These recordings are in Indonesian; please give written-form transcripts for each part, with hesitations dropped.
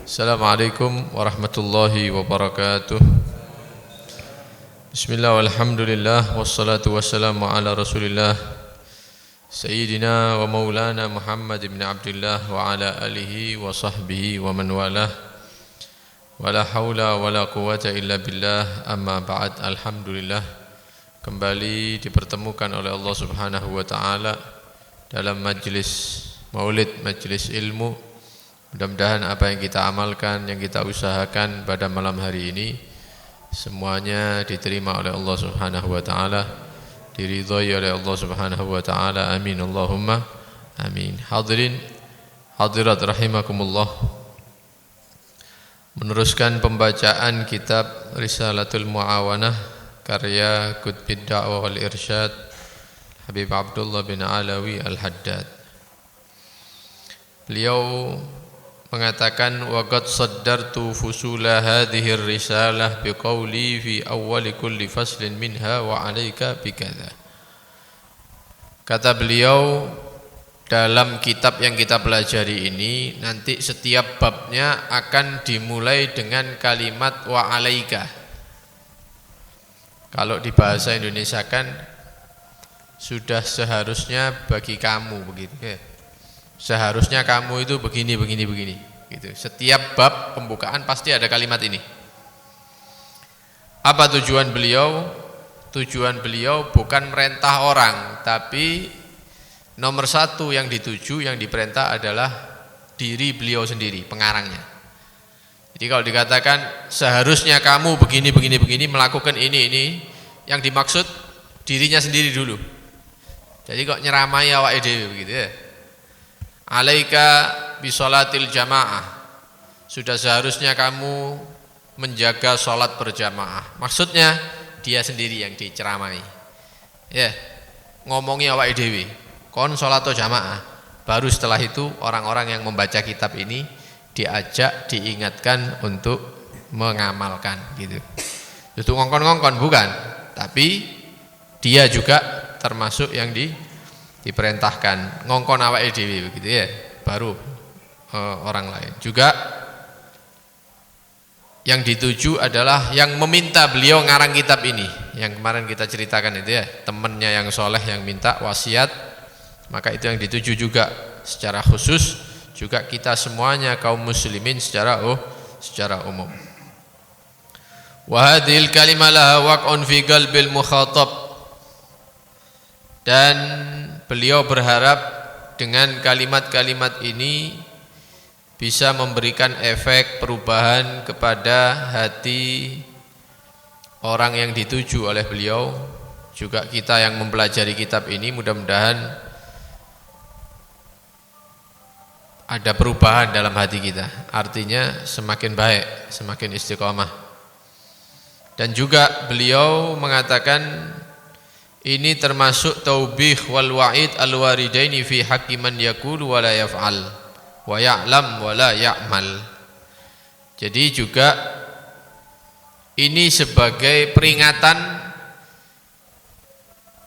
Assalamualaikum warahmatullahi wabarakatuh. Bismillah walhamdulillah wassalatu wassalamu ala rasulillah Sayyidina wa maulana Muhammad ibn Abdullah wa ala alihi wa sahbihi wa man walah. Wala hawla wala quwata illa billah, amma ba'd. Alhamdulillah, kembali dipertemukan oleh Allah subhanahu wa ta'ala dalam majlis maulid, majlis ilmu. Mudah-mudahan apa yang kita amalkan, yang kita usahakan pada malam hari ini semuanya diterima oleh Allah subhanahu wa ta'ala, diridhai oleh Allah subhanahu wa ta'ala. Amin Allahumma amin. Hadirin hadirat rahimakumullah, meneruskan pembacaan kitab Risalatul Mu'awanah karya Qutbid Da'wah wal Irsyad Habib Abdullah bin Alawi Al-Haddad. Beliau mengatakan, wa qad saddartu fusula hadhihi ar-risalah biqauli fi awwal kulli faslin minha wa 'alaika bikadza. Kata beliau, dalam kitab yang kita pelajari ini nanti setiap babnya akan dimulai dengan kalimat wa 'alaika. Kalau di bahasa Indonesia kan sudah seharusnya bagi kamu, begitu ya. Seharusnya kamu itu begini gitu. Setiap bab pembukaan pasti ada kalimat ini. Apa tujuan beliau? Tujuan beliau bukan merintah orang, tapi nomor satu yang dituju, yang diperintah adalah diri beliau sendiri, pengarangnya. Jadi kalau dikatakan seharusnya kamu begini melakukan ini, yang dimaksud dirinya sendiri dulu. Jadi kok nyeramai awake dhewe begitu ya. Alaika bisolatil jamaah, sudah seharusnya kamu menjaga sholat berjamaah. Maksudnya dia sendiri yang diceramai ya, ngomongi awake dhewe kon sholat jamaah. Baru setelah itu orang-orang yang membaca kitab ini diajak, diingatkan untuk mengamalkan gitu. Itu ngongkon-ngongkon bukan, tapi dia juga termasuk yang diperintahkan ngongkon awake dhewe begitu ya, baru orang lain. Juga yang dituju adalah yang meminta beliau ngarang kitab ini, yang kemarin kita ceritakan itu ya, temannya yang soleh yang minta wasiat, maka itu yang dituju juga secara khusus, juga kita semuanya kaum muslimin secara umum. Wa hadhil kalimah laha waq'un fi qalbil mukhatab, dan beliau berharap dengan kalimat-kalimat ini bisa memberikan efek perubahan kepada hati orang yang dituju oleh beliau. Juga kita yang mempelajari kitab ini mudah-mudahan ada perubahan dalam hati kita. Artinya semakin baik, semakin istiqomah. Dan juga beliau mengatakan ini termasuk taubih wal wa'id al-waridaini fi haqqi man yaqulu wa la yaf'al wa ya'lam wa la ya'mal. Jadi juga ini sebagai peringatan,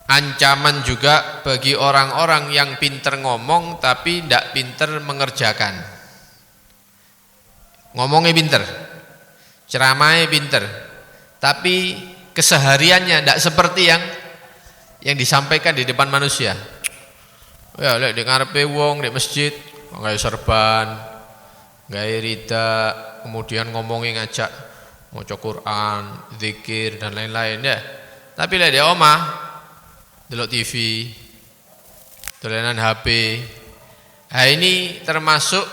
ancaman juga bagi orang-orang yang pinter ngomong tapi tidak pinter mengerjakan. Ngomongnya pinter, ceramahnya pinter, tapi kesehariannya tidak seperti yang disampaikan di depan manusia. Ya lek di ngarepe wong di masjid nggawe serban, nggawe rida, kemudian ngomongin ngajak maca Quran, zikir dan lain-lain ya. Tapi lek di omah delok TV, dolanan HP. Nah, ini termasuk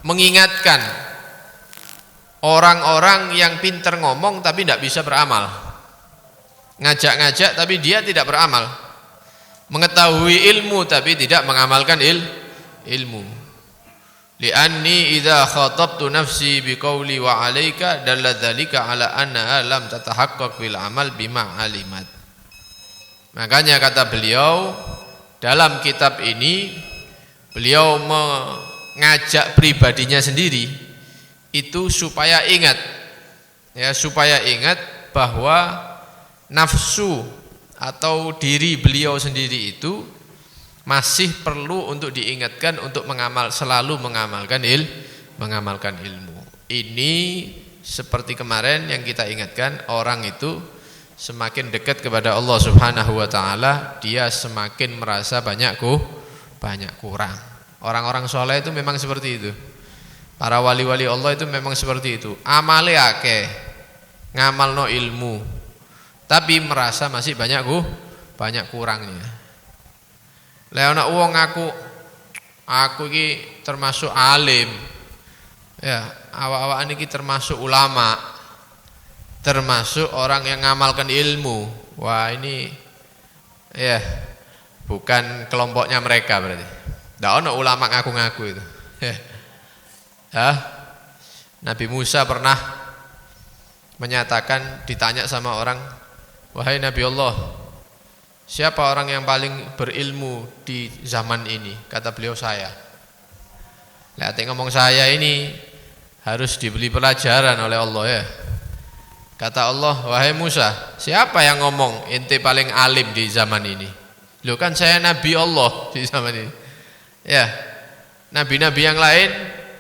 mengingatkan orang-orang yang pinter ngomong tapi tidak bisa beramal. Ngajak-ngajak tapi dia tidak beramal, mengetahui ilmu tapi tidak mengamalkan ilmu. Li'anni idza khatabtu nafsi biqauli wa 'alaika dalla dzalika 'ala anna lam tatahaqqaq bil amal bima 'alimat. Makanya kata beliau dalam kitab ini, beliau mengajak pribadinya sendiri itu supaya ingat ya, supaya ingat bahwa nafsu atau diri beliau sendiri itu masih perlu untuk diingatkan untuk selalu mengamalkan ilmu. Ini seperti kemarin yang kita ingatkan, orang itu semakin dekat kepada Allah Subhanahu wa taala, dia semakin merasa banyak kurang. Orang-orang soleh itu memang seperti itu. Para wali-wali Allah itu memang seperti itu. Amale akeh, ngamalno ilmu, tapi merasa masih banyak kurangnya. Lah ana wong aku iki termasuk alim. Ya, awak-awakan iki termasuk ulama, termasuk orang yang ngamalkan ilmu. Wah, ini ya bukan kelompoknya mereka berarti. Ndak ono ulama ngaku-ngaku itu. Ya. Nabi Musa pernah menyatakan, ditanya sama orang, "Wahai Nabi Allah, siapa orang yang paling berilmu di zaman ini?" Kata beliau, "Saya." Lah ngomong saya ini harus diberi pelajaran oleh Allah ya. Kata Allah, "Wahai Musa, siapa yang ngomong ente paling alim di zaman ini?" Loh, kan saya Nabi Allah di zaman ini. Ya, nabi-nabi yang lain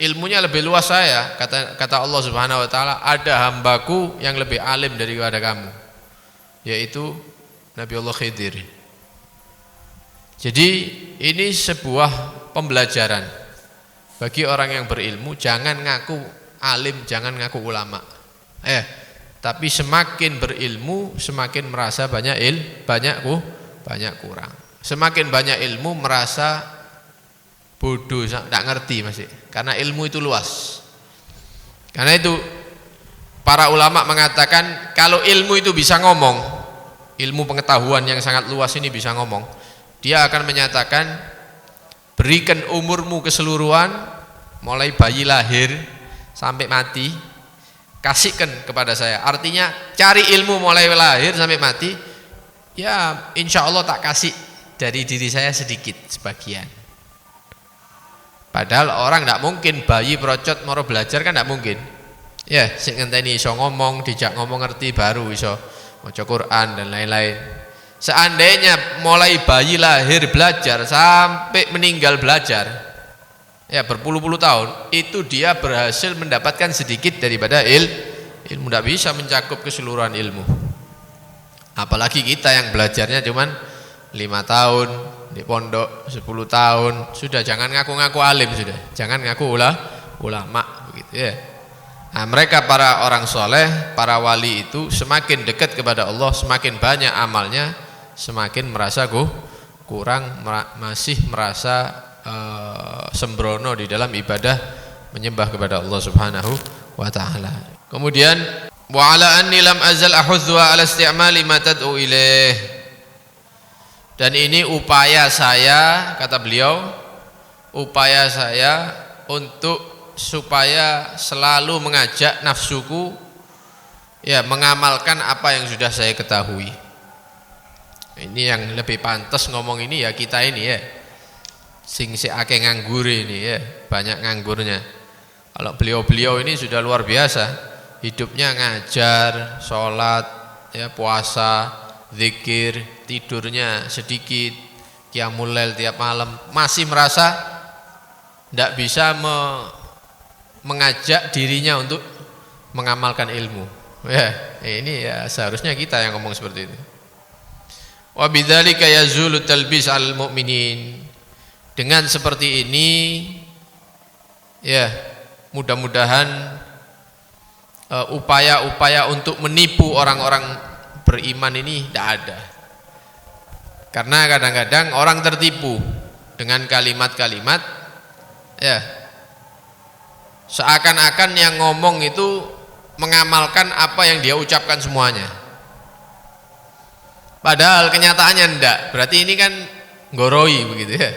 ilmunya lebih luas saya. Kata Allah Subhanahu wa taala, "Ada hambaku yang lebih alim daripada kamu, yaitu Nabi Allah Khidir." Jadi ini sebuah pembelajaran bagi orang yang berilmu. Jangan ngaku alim, jangan ngaku ulama. Tapi semakin berilmu semakin merasa banyak kurang. Semakin banyak ilmu merasa bodoh, tidak ngerti masih. Karena ilmu itu luas. Karena itu para ulama mengatakan kalau ilmu itu bisa ngomong, ilmu pengetahuan yang sangat luas ini bisa ngomong, dia akan menyatakan, berikan umurmu keseluruhan mulai bayi lahir sampai mati, kasihkan kepada saya. Artinya cari ilmu mulai lahir sampai mati, ya insya Allah tak kasih dari diri saya sedikit sebagian. Padahal orang tidak mungkin bayi procot mau belajar, kan tidak mungkin. Ya, sing ngenteni iso ngomong, dijak ngomong ngerti baru iso maca Quran dan lain-lain. Seandainya mulai bayi lahir belajar sampai meninggal belajar, ya berpuluh-puluh tahun, itu dia berhasil mendapatkan sedikit daripada ilmu. Tidak bisa mencakup keseluruhan ilmu. Apalagi kita yang belajarnya cuman 5 tahun di pondok, 10 tahun, sudah jangan ngaku-ngaku alim, sudah jangan ngaku ulama begitu ya. Nah, mereka para orang soleh, para wali itu semakin dekat kepada Allah, semakin banyak amalnya, semakin merasa kurang, masih merasa sembrono di dalam ibadah menyembah kepada Allah Subhanahu wa taala. Kemudian wa ala anni lam azal ahudhu ala isti'mali ma tad'u ilaih. Dan ini upaya saya, kata beliau, upaya saya untuk supaya selalu mengajak nafsuku ya mengamalkan apa yang sudah saya ketahui. Ini yang lebih pantas ngomong ini ya kita ini ya. Sing si akeh nganggur ini ya, banyak nganggurnya. Kalau beliau-beliau ini sudah luar biasa, hidupnya ngajar, sholat, ya puasa, zikir, tidurnya sedikit, qiyamul lail tiap malam, masih merasa tidak bisa mengajak dirinya untuk mengamalkan ilmu. Ya, ini ya seharusnya kita yang ngomong seperti itu. Wa bidzalika yazulu talbis al mu'minin. Dengan seperti ini ya mudah-mudahan upaya-upaya untuk menipu orang-orang beriman ini tidak ada. Karena kadang-kadang orang tertipu dengan kalimat-kalimat ya seakan-akan yang ngomong itu mengamalkan apa yang dia ucapkan semuanya. Padahal kenyataannya enggak. Berarti ini kan goroi begitu ya.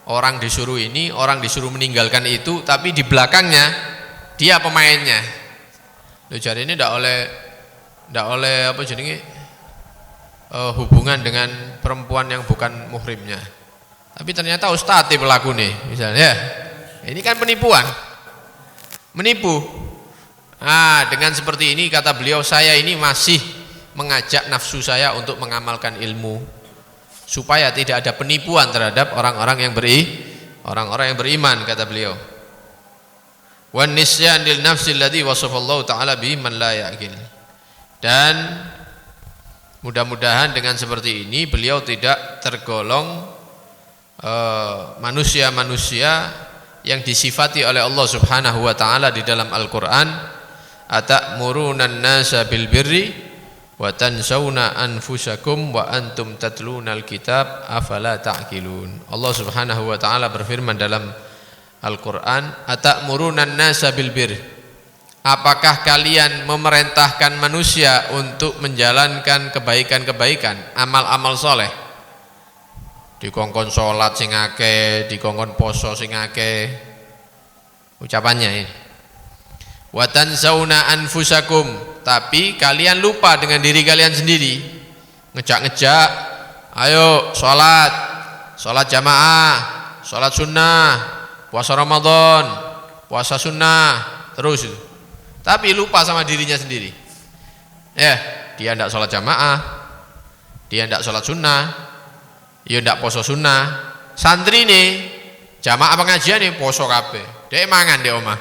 Orang disuruh ini, orang disuruh meninggalkan itu, tapi di belakangnya dia pemainnya. Loh, jadi ini enggak oleh apa jenenge hubungan dengan perempuan yang bukan muhrimnya. Tapi ternyata ustadz pelaku nih misalnya. Ini kan penipuan. Menipu. Dengan seperti ini kata beliau, saya ini masih mengajak nafsu saya untuk mengamalkan ilmu supaya tidak ada penipuan terhadap orang-orang yang beriman kata beliau. wan nisyan lil nafsi alladhi wasafallahu ta'ala bihi man la ya'qil. Dan mudah-mudahan dengan seperti ini beliau tidak tergolong manusia-manusia yang disifati oleh Allah Subhanahu wa taala di dalam Al-Qur'an, atamuruna an-nasa bil birri wa tansawna anfusakum wa antum tatlunal kitab afala ta'qilun. Allah Subhanahu wa taala berfirman dalam Al-Qur'an, atamuruna an-nasa bil birri, apakah kalian memerintahkan manusia untuk menjalankan kebaikan-kebaikan, amal-amal soleh? Dikongkon sholat sing akeh, dikongkon poso sing akeh. Ucapannya ini. Wa tansawna anfusakum, tapi kalian lupa dengan diri kalian sendiri. Ngejak-ngejak, ayo sholat jamaah, sholat sunnah, puasa Ramadan, puasa sunnah, terus itu. Tapi lupa sama dirinya sendiri. Dia tidak sholat jamaah, dia tidak sholat sunnah, dia tidak poso sunnah. Santri nih jamaah pengajian nih poso kabeh, dia mangan di omah.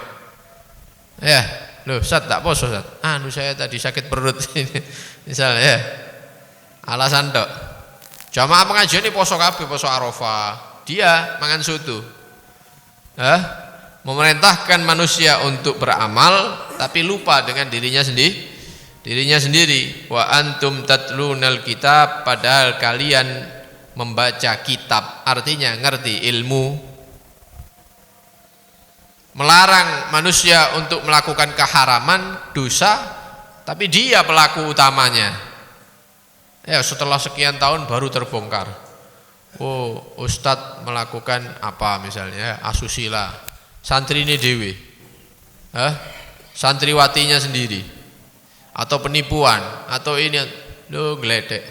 Loh, Ustaz tak poso, Ustaz. Saya tadi sakit perut misalnya, alasan tok. Jamaah pengajian nih poso kabeh, poso Arafah, dia mangan soto. Memerintahkan manusia untuk beramal tapi lupa dengan dirinya sendiri. Wa antum tatlunal kitab, padahal kalian membaca kitab, artinya ngerti ilmu. Melarang manusia untuk melakukan keharaman, dosa, tapi dia pelaku utamanya. Setelah sekian tahun baru terbongkar. Ustadz melakukan apa misalnya, asusila, santri ini dewe, santriwatinya sendiri, atau penipuan, atau ini, geledek.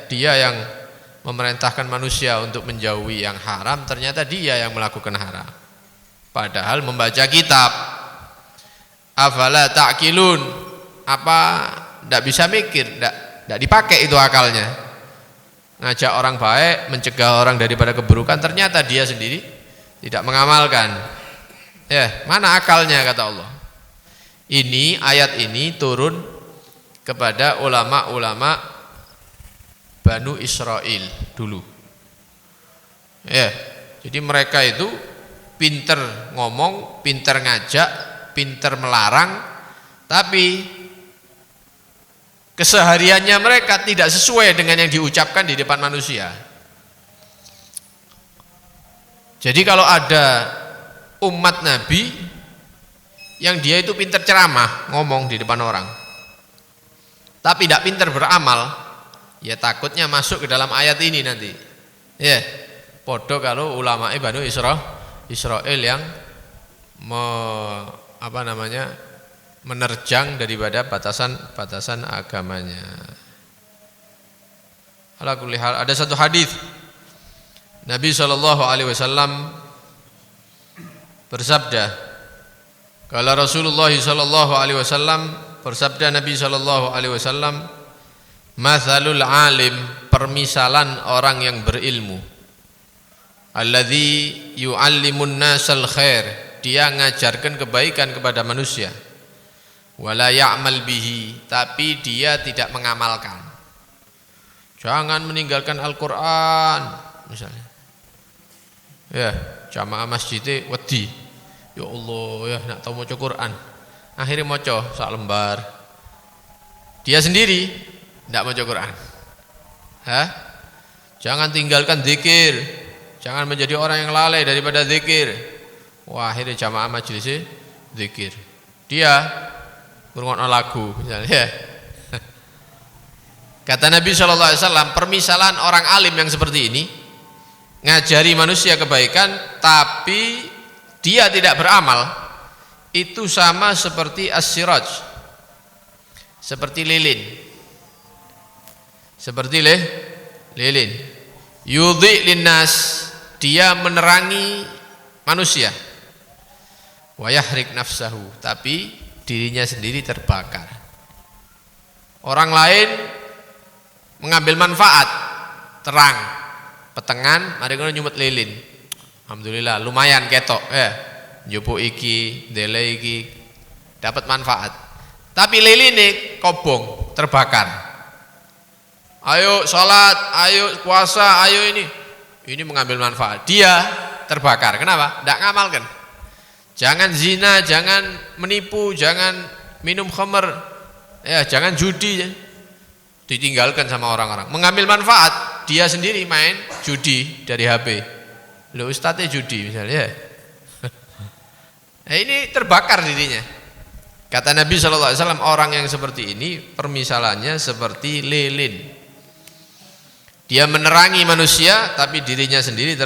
Dia yang memerintahkan manusia untuk menjauhi yang haram, ternyata dia yang melakukan haram. Padahal membaca kitab, afala ta'qilun, apa tidak bisa mikir, tidak dipakai itu akalnya. Ngajak orang baik, mencegah orang daripada keburukan, ternyata dia sendiri tidak mengamalkan. Mana akalnya, kata Allah. Ini ayat ini turun kepada ulama-ulama Banu Israel dulu. Jadi mereka itu pinter ngomong, pinter ngajak, pinter melarang, tapi kesehariannya mereka tidak sesuai dengan yang diucapkan di depan manusia. Jadi kalau ada umat Nabi yang dia itu pinter ceramah, ngomong di depan orang, tapi tidak pinter beramal, takutnya masuk ke dalam ayat ini nanti. Podo kalau ulama Banu Israel yang menerjang daripada batasan agamanya. Ala kulli hal, ada satu hadis Nabi SAW bersabda, kalau Rasulullah SAW bersabda, Nabi SAW, mathalul alim, permisalan orang yang berilmu, alladzi yu'allimun nasal khair, dia ngajarkan kebaikan kepada manusia, wala ya'mal bihi, tapi dia tidak mengamalkan. Jangan meninggalkan Al-Qur'an misalnya. Jamaah masjid wedi, ya Allah, nak tahu maca Quran, akhirnya maca sak lembar. Dia sendiri tidak baca Quran. Jangan tinggalkan zikir, jangan menjadi orang yang lalai daripada zikir. Akhirnya jamaah majelis zikir, dia ngrungokno lagu misalnya. Kata Nabi SAW, permisalan orang alim yang seperti ini, ngajari manusia kebaikan tapi dia tidak beramal, itu sama seperti as-siraj, seperti lilin. Seperti lilin. Yudhi linnas, dia menerangi manusia. Wa yahrik nafsahu, tapi dirinya sendiri terbakar. Orang lain mengambil manfaat, terang, petengan, mari ngono nyumet lilin. Alhamdulillah lumayan ketok, njupuk iki, ndele iki dapat manfaat. Tapi liline kobong, terbakar. Ayo sholat, ayo puasa, ayo ini mengambil manfaat. Dia terbakar. Kenapa? Tidak ngamalkan. Jangan zina, jangan menipu, jangan minum khamr, ya jangan judi. Ditinggalkan sama orang-orang. Mengambil manfaat, dia sendiri main judi dari HP. Loh ustadznya judi misalnya. Nah, ini terbakar dirinya. Kata Nabi SAW, orang yang seperti ini permisalannya seperti lilin. Dia menerangi manusia, tapi dirinya sendiri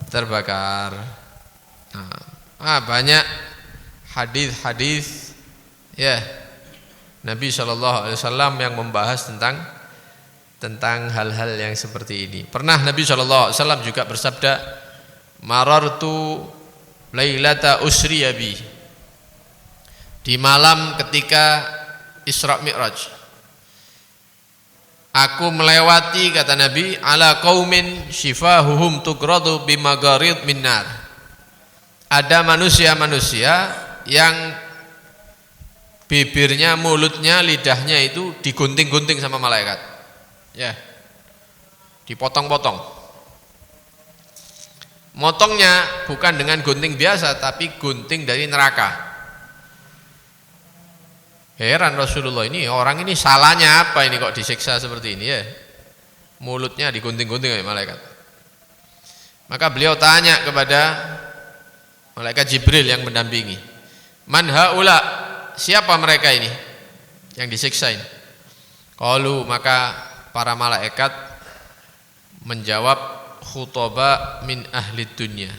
terbakar. Banyak hadis-hadis ya Nabi SAW yang membahas tentang hal-hal yang seperti ini. Pernah Nabi SAW juga bersabda, marartu lailata usriya bi, di malam ketika Isra Mi'raj, aku melewati, kata Nabi, ala qaumin shifahuhum tugradu bimagarid minnar. Ada manusia-manusia yang bibirnya, mulutnya, lidahnya itu digunting-gunting sama malaikat. Ya. Dipotong-potong. Motongnya bukan dengan gunting biasa, tapi gunting dari neraka. Heran Rasulullah, ini orang ini salahnya apa ini kok disiksa seperti ini ya? Mulutnya digunting-gunting oleh malaikat. Maka beliau tanya kepada malaikat Jibril yang mendampingi, man haula, siapa mereka ini yang disiksa ini? Qalu, maka para malaikat menjawab, khutaba min ahli dunya.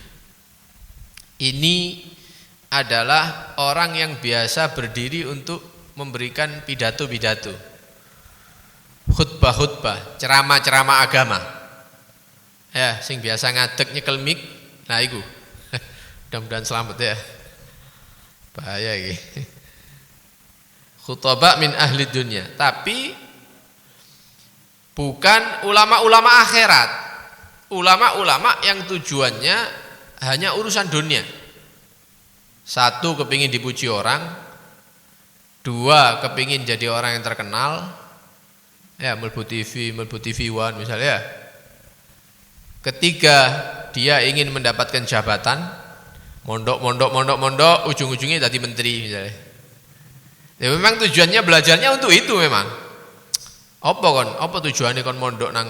Ini adalah orang yang biasa berdiri untuk memberikan pidato-pidato, khutbah-khutbah, ceramah-ceramah agama. Ya, sing biasa ngadeg nyekel mik, nah iku. Mudah-mudahan selamat ya. Bahaya iki. Khutbah min ahli dunya, tapi bukan ulama-ulama akhirat. Ulama-ulama yang tujuannya hanya urusan dunia. Satu, kepingin dipuji orang. Dua, kepingin jadi orang yang terkenal. Ya, melbu TV One misalnya. Ketiga, dia ingin mendapatkan jabatan. Mondok, ujung-ujungnya jadi menteri misalnya. Ya memang tujuannya belajarnya untuk itu memang. Apa tujuannya kon mondok nang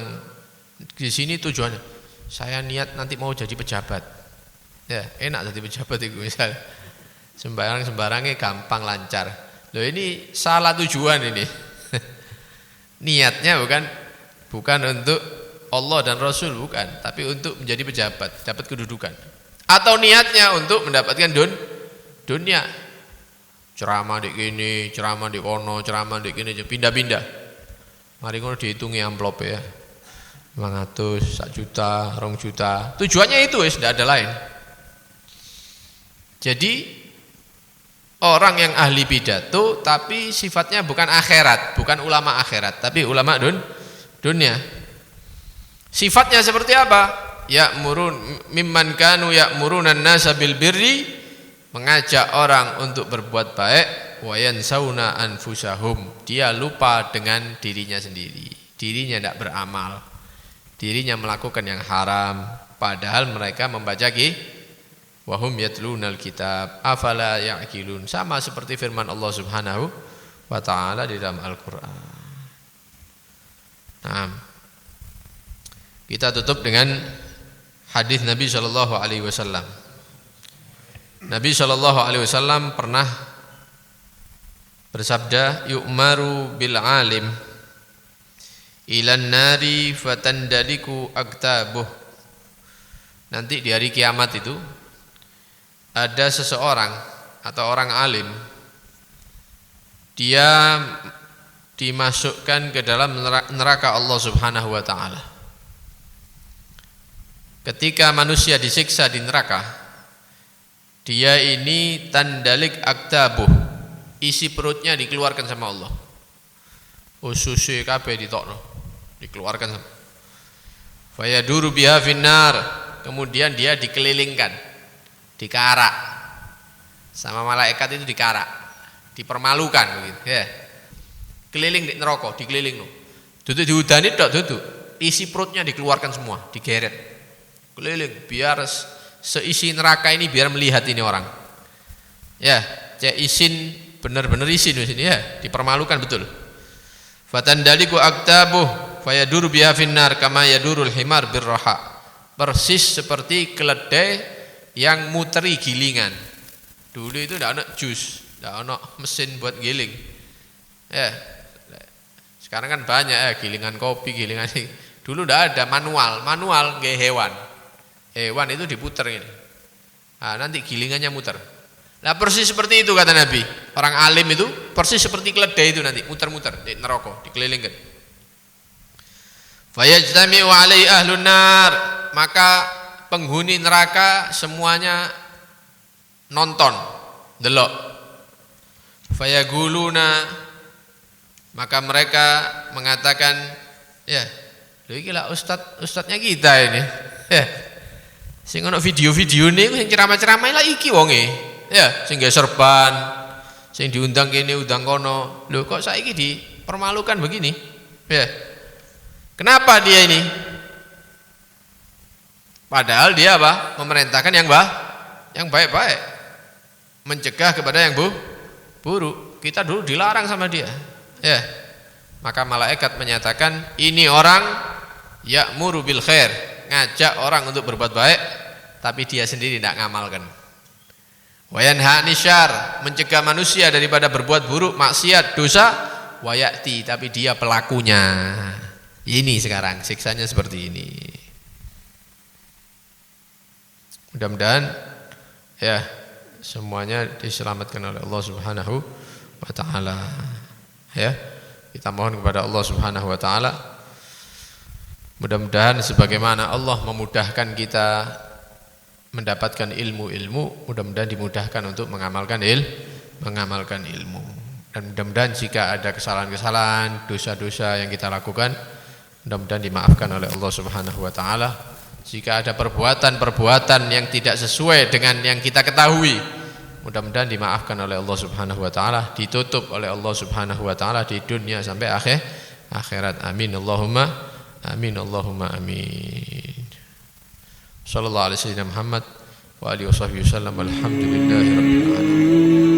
di sini? Tujuannya saya niat nanti mau jadi pejabat. Ya, enak jadi pejabat itu misalnya. Sembarangnya gampang lancar. Loh ini salah tujuan ini. Niatnya bukan untuk Allah dan Rasul, bukan, tapi untuk menjadi pejabat, dapat kedudukan. Atau niatnya untuk mendapatkan dunia. Ceramah di kini, ceramah di kono, ceramah di kini, pindah-pindah. Mari ngono dihitungi amplop ya. 500, 1 juta, 2 juta. Tujuannya itu ya, tidak ada lain. Jadi orang yang ahli pidato tapi sifatnya bukan akhirat, bukan ulama akhirat, tapi ulama dunia. Sifatnya seperti apa? Ya'murun mimman kanu ya'murunan nasa bil birri, mengajak orang untuk berbuat baik, wa yansauna anfusahum, dia lupa dengan dirinya sendiri. Dirinya tidak beramal, dirinya melakukan yang haram, padahal mereka membaca wa hum yatlunal kitab afala ya'qilun. Sama seperti firman Allah Subhanahu wa taala di dalam Al-Qur'an. Nah, kita tutup dengan hadis Nabi sallallahu alaihi wasallam. Nabi sallallahu alaihi wasallam pernah bersabda, yu'maru bil alim ilan nari fatandaliku aktabuh. Nanti di hari kiamat itu ada seseorang atau orang alim, dia dimasukkan ke dalam neraka Allah Subhanahu wa taala. Ketika manusia disiksa di neraka, dia ini tandalik aktabuh, isi perutnya dikeluarkan sama Allah. Ususnya kabeh ditokno, dikeluarkan sama. Fayaduru biha finnar, kemudian dia dikelilingkan dikarak. Sama malaikat itu dikarak, dipermalukan begitu ya. Keliling di neraka, dikeliling no. Duduk diudani tok duduk. Isi perutnya dikeluarkan semua, digeret. Keliling biar seisi neraka ini biar melihat ini orang. Ya, cek isin benar-benar isin di sini ya, dipermalukan betul. Fatandaliku aktabuh fayadur biha finnar kama yadurul himar birraha. Persis seperti keledai yang muteri gilingan. Dulu itu tidak ada jus, tidak ada mesin buat giling. Ya, sekarang kan banyak ya gilingan kopi, gilingan ini. Dulu tidak ada manual nggih hewan. Hewan itu diputer ini. Nah, nanti gilingannya muter. Nah persis seperti itu kata Nabi. Orang alim itu persis seperti keledai itu nanti muter-muter di neraka, dikelilingkan. Fayajtami'u 'alaihi ahlun nar, maka penghuni neraka semuanya nonton, delok. Fayaguluna, maka mereka mengatakan, ya, lho iki lah ustadznya kita ini. Ya. Sing ono video-video niku sing ceramah-ceramah lah iki wonge. Ya, sing serban, sing diundang kene undang kono. Lho kok saiki dipermalukan begini? Ya. Kenapa dia ini? Padahal dia apa? Memerintahkan yang baik-baik. Mencegah kepada yang buruk. Kita dulu dilarang sama dia. Ya. Maka malaikat menyatakan ini orang ya'muru bil khair, ngajak orang untuk berbuat baik, tapi dia sendiri tidak ngamalkan. Wayanha nisyar, mencegah manusia daripada berbuat buruk, maksiat, dosa, wayati, tapi dia pelakunya. Ini sekarang siksanya seperti ini. Mudah-mudahan ya semuanya diselamatkan oleh Allah Subhanahu wa taala. Ya, kita mohon kepada Allah Subhanahu wa taala mudah-mudahan sebagaimana Allah memudahkan kita mendapatkan ilmu-ilmu, mudah-mudahan dimudahkan untuk mengamalkan ilmu. Dan mudah-mudahan jika ada kesalahan-kesalahan, dosa-dosa yang kita lakukan, mudah-mudahan dimaafkan oleh Allah Subhanahu wa taala. Jika ada perbuatan-perbuatan yang tidak sesuai dengan yang kita ketahui, mudah-mudahan dimaafkan oleh Allah Subhanahu wa taala, ditutup oleh Allah Subhanahu wa taala di dunia sampai akhirat. Amin Allahumma amin. Sallallahu alaihi wasallam Muhammad wa alihi wasallam. Alhamdulillahirabbil alamin.